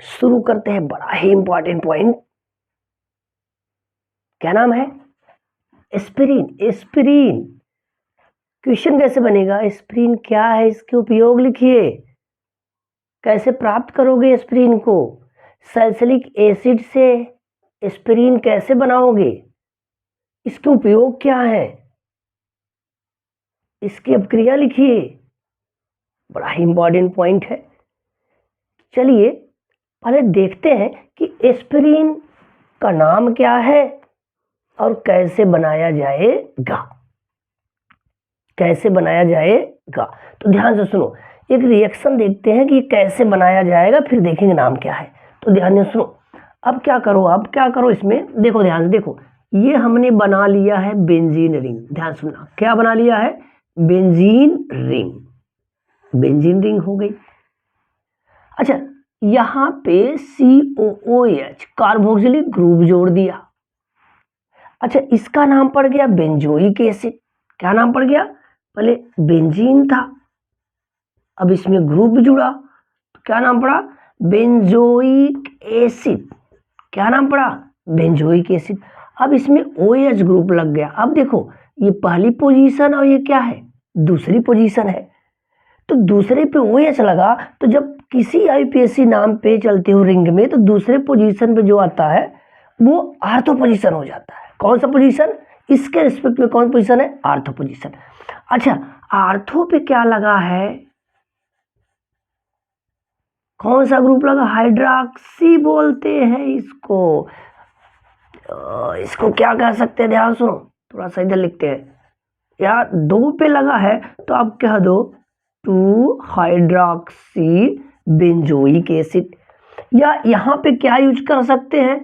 शुरू करते हैं बड़ा ही इंपॉर्टेंट पॉइंट। क्या नाम है? एस्पिरिन। एस्पिरिन क्वेश्चन कैसे बनेगा? एस्पिरिन क्या है, इसके उपयोग लिखिए। कैसे प्राप्त करोगे एस्पिरिन को? सैलिसिलिक एसिड से एस्पिरिन कैसे बनाओगे? इसके उपयोग क्या है? इसकी अपक्रिया लिखिए। बड़ा ही इंपॉर्टेंट पॉइंट है। चलिए पहले देखते हैं कि एस्पिरिन का नाम क्या है और कैसे बनाया जाएगा। कैसे बनाया जाएगा तो ध्यान से सुनो, एक रिएक्शन देखते हैं कि कैसे बनाया जाएगा, फिर देखेंगे नाम क्या है। तो ध्यान से सुनो, अब क्या करो इसमें देखो, ध्यान से देखो, ये हमने बना लिया है बेंजीन रिंग। ध्यान सुनना, क्या बना लिया है? Benzene ring. बेंजीन रिंग हो गई। अच्छा, यहां पे COOH कार्बोक्सिलिक ग्रुप जोड़ दिया। अच्छा, इसका नाम पड़ गया बेंजोइक एसिड। क्या नाम पड़ गया? पहले बेंजीन था, अब इसमें ग्रुप जुड़ा तो क्या नाम पड़ा? Benzoic acid. क्या नाम पड़ा? Benzoic acid. अब इसमें OH ग्रुप लग गया। अब देखो, ये पहली पोजीशन और ये क्या है? दूसरी पोजीशन है। तो दूसरे पे OH लगा, तो जब किसी IUPAC नाम पे चलते हो रिंग में, तो दूसरे पोजीशन पे जो आता है वो आर्थो पोजीशन हो जाता है। कौन सा पोजीशन? इसके रिस्पेक्ट में कौन पोजीशन है? Ortho position. अच्छा, आर्थो पे क्या लगा है? कौन सा ग्रुप लगा? हाइड्रॉक्सी बोलते हैं इसको। इसको क्या कह सकते हैं? ध्यान सुनो, थोड़ा सा इधर लिखते हैं। या 2 पे लगा है तो आप कह दो 2 हाइड्रॉक्सी बेंजोइक एसिड। या यहां पे क्या यूज कर सकते हैं?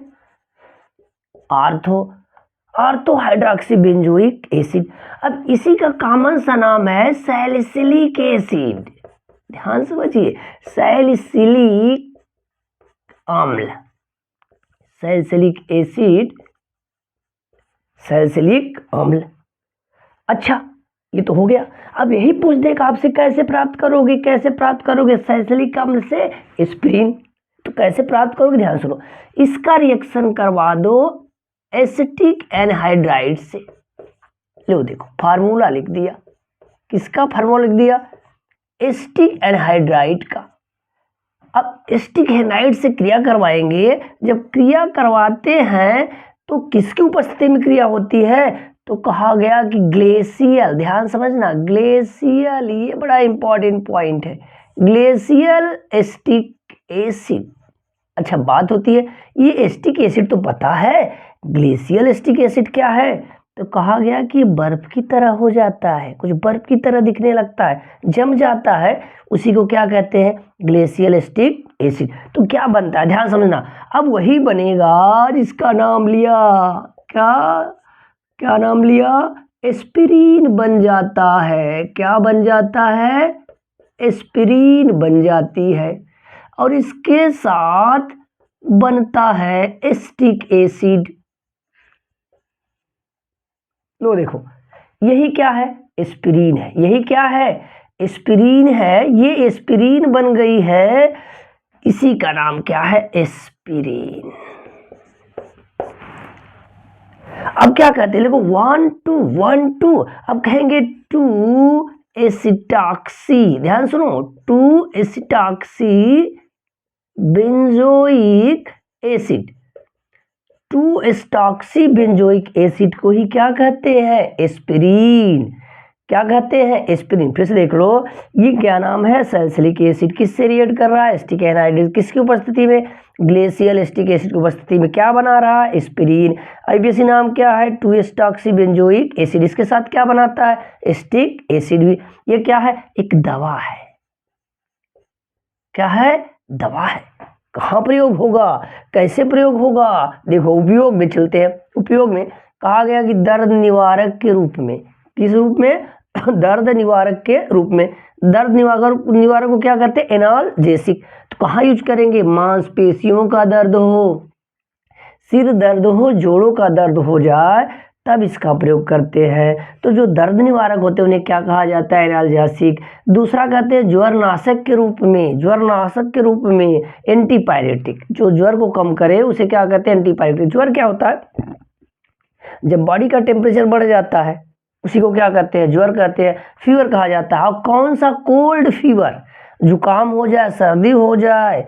Ortho hydroxy benzoic acid. अब इसी का कॉमन सा नाम है सैलिसिलिक एसिड। ध्यान समझिए, सैलिसिलिक अम्ल, सैलिसिलिक एसिड, सैलिसिलिक अम्ल। अच्छा, ये तो हो गया। अब यही पूछ देगा आपसे, कैसे प्राप्त करोगे? कैसे प्राप्त करोगे सैलिसिलिक अम्ल से एस्पिरिन? तो कैसे प्राप्त करोगे? ध्यान सुनो, इसका रिएक्शन करवा दो एसिटिक एनहाइड्राइड से। लो देखो, फार्मूला लिख दिया। किसका फार्मूला लिख दिया? एसिटिक एनहाइड्राइड का। अब एसिटिक एनहाइड्राइड से क्रिया करवाएंगे। जब क्रिया करवाते हैं तो किसकी उपस्थिति में क्रिया होती है? तो कहा गया कि ग्लेशियल। ध्यान समझना, ग्लेशियल, ये बड़ा इंपॉर्टेंट पॉइंट है। Glacial acetic acid. अच्छा, बात होती है, ये एसिटिक एसिड तो पता है, ग्लेशियल एसिटिक एसिड क्या है? तो कहा गया कि बर्फ की तरह हो जाता है, कुछ बर्फ की तरह दिखने लगता है, जम जाता है, उसी को क्या कहते हैं? Glacial acetic acid. तो क्या बनता है? ध्यान समझना, अब वही बनेगा जिसका नाम लिया। क्या नाम लिया? एस्पिरिन बन जाता है। क्या बन जाता है? एस्पिरिन बन जाती है। और इसके साथ बनता है एसिटिक एसिड। लो देखो, यही क्या है? एस्पिरिन है। यही क्या है? एस्पिरिन है। ये एस्पिरिन बन गई है, इसी का नाम क्या है? एस्पिरिन। अब क्या कहते हैं? देखो, 1 2 अब कहेंगे 2 एसिटॉक्सी। ध्यान सुनो, 2 एसिटॉक्सी बेंजोइक एसिड। 2 एसिटॉक्सी बेंजोइक एसिड को ही क्या कहते हैं? एस्पिरिन। क्या कहते हैं? एस्पिरिन। फिर से देख लो, ये क्या नाम है? Salicylic acid. किससे रिएक्ट कर रहा है? Acetic anhydride. किसकी उपस्थिति में? ग्लेशियल एसिटिक एसिड की उपस्थिति में क्या बना रहा है? एस्पिरिन। IUPAC नाम क्या है? 2 एसिटॉक्सी बेंजोइक एसिड। इसके साथ क्या बनाता है? एसिटिक एसिड भी। ये क्या है? एक दवा है। क्या है? दवा है। कहाँ प्रयोग होगा? कैसे प्रयोग होगा? देखो, उपयोग में चलते हैं। उपयोग में कहा गया कि दर्द निवारक के रूप में। किस रूप में? दर्द निवारक के रूप में। दर्द निवारक को क्या कहते हैं? एनाल्जेसिक। तो कहाँ यूज करेंगे? मांसपेशियों का दर्द हो, सिर दर्द हो, जोड़ों का दर्द हो जाए तब इसका प्रयोग करते हैं। तो जो दर्द निवारक होते हैं उन्हें क्या कहा जाता है? एनाल्जेसिक। दूसरा कहते हैं ज्वरनाशक के रूप में, ज्वरनाशक के रूप में एंटीपायरेटिक, जो ज्वर को कम करे उसे क्या कहते हैं? एंटीपायरेटिक। ज्वर क्या होता है? जब बॉडी का टेम्परेचर बढ़ जाता है उसी को क्या कहते हैं? ज्वर कहते हैं। फीवर कहा जाता है। और कौन सा? कोल्ड फीवर, जुकाम हो जाए, सर्दी हो जाए,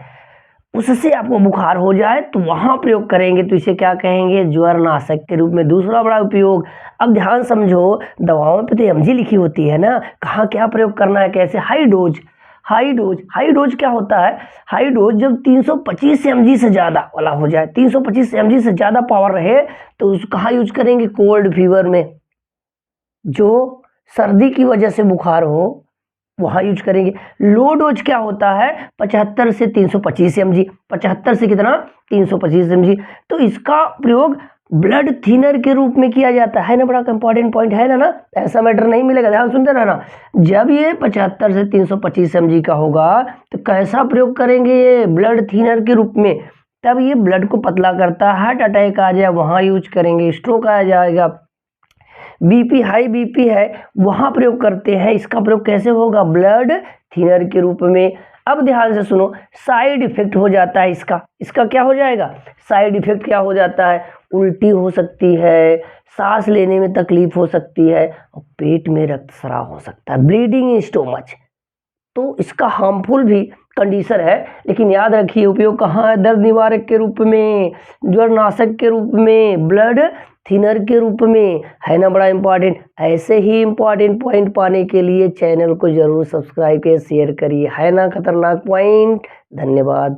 उससे आपको बुखार हो जाए तो वहां प्रयोग करेंगे तो इसे क्या कहेंगे? ज्वरनाशक के रूप में। दूसरा बड़ा उपयोग, अब ध्यान समझो, दवाओं पे तो एमजी लिखी होती है ना, कहाँ क्या प्रयोग करना है, कैसे? High dose. High dose, high dose क्या होता है? हाई डोज जब 325 mg से ज़्यादा वाला हो जाए, 325 mg से ज़्यादा पावर रहे तो उस कहाँ यूज करेंगे? कोल्ड फीवर में। जो सर्दी की वजह से बुखार हो वहाँ यूज करेंगे। लो डोज क्या होता है? 75 से 325 mg। 75 से कितना? 325 mg। तो इसका प्रयोग ब्लड थिनर के रूप में किया जाता है ना। बड़ा इंपॉर्टेंट पॉइंट है ना, ऐसा मैटर नहीं मिलेगा, ध्यान सुनते रहना। जब ये 75 से 325 mg का होगा तो कैसा प्रयोग करेंगे? ये ब्लड थिनर के रूप में। तब ये ब्लड को पतला करता है, हार्ट अटैक आ जाए वहाँ यूज करेंगे, स्ट्रोक आ जाएगा, बीपी हाई बीपी है वहां प्रयोग करते हैं। इसका प्रयोग कैसे होगा? ब्लड थिनर के रूप में। अब ध्यान से सुनो, साइड इफेक्ट हो जाता है इसका। इसका क्या हो जाएगा? साइड इफेक्ट क्या हो जाता है? उल्टी हो सकती है, सांस लेने में तकलीफ हो सकती है और पेट में रक्तस्राव हो सकता है, ब्लीडिंग इन स्टोमच। तो इसका हार्मफुल भी कंडीशन है, लेकिन याद रखिए उपयोग कहाँ है? दर्द निवारक के रूप में, ज्वरनाशक के रूप में, ब्लड थिनर के रूप में, है ना। बड़ा इंपॉर्टेंट। ऐसे ही इंपॉर्टेंट पॉइंट पाने के लिए चैनल को जरूर सब्सक्राइब करिए, शेयर करिए, है ना खतरनाक पॉइंट। धन्यवाद।